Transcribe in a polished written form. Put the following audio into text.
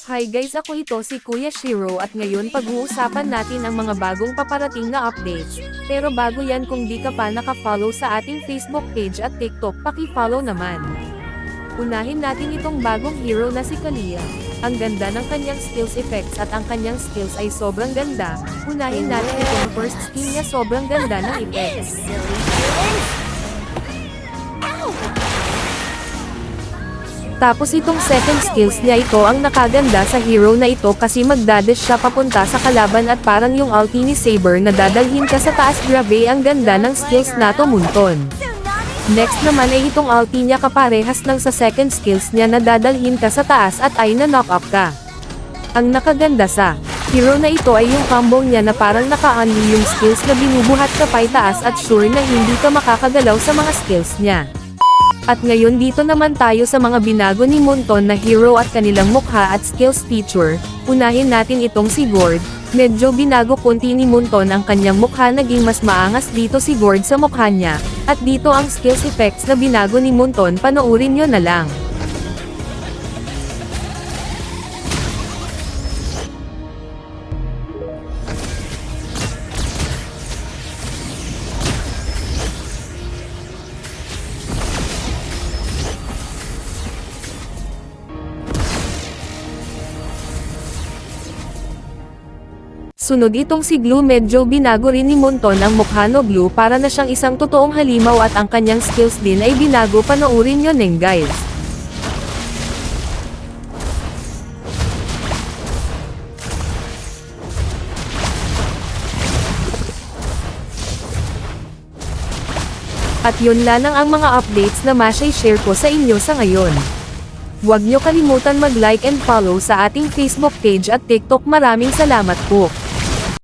Hi guys, ako ito si Kuya Shiro at ngayon pag-uusapan natin ang mga bagong paparating na updates. Pero bago yan, kung di ka pa naka-follow sa ating Facebook page at TikTok, paki-follow naman. Unahin natin itong bagong hero na si Kalia. Ang ganda ng kanyang skills effects at ang kanyang skills ay sobrang ganda. Unahin natin itong first skill niya, sobrang ganda ng effects. Tapos itong second skills niya, ito ang nakaganda sa hero na ito kasi magdadash siya papunta sa kalaban at parang yung ulti ni Saber na dadalhin ka sa taas. Grabe ang ganda ng skills na to, Munton. Next naman ay itong ulti niya kaparehas ng sa second skills niya na dadalhin ka sa taas at ay na-knock up ka. Ang nakaganda sa hero na ito ay yung combo niya na parang naka-unli yung skills na binubuhat ka pay taas at sure na hindi ka makakagalaw sa mga skills niya. At ngayon dito naman tayo sa mga binago ni Munton na hero at kanilang mukha at skills feature. Unahin natin itong si Gord. Medyo binago konti ni Munton ang kanyang mukha, naging mas maangas dito si Gord sa mukha niya. At dito ang skills effects na binago ni Munton, panoorin nyo na lang. Sunod itong si Glue, medyo binago rin ni Munton ang mukha no Glue para na siyang isang totoong halimaw at ang kanyang skills din ay binago, panoorin nyo neng guys. At yun lang ang mga updates na masya-share ko sa inyo sa ngayon. Huwag nyo kalimutan mag-like and follow sa ating Facebook page at TikTok. Maraming salamat po.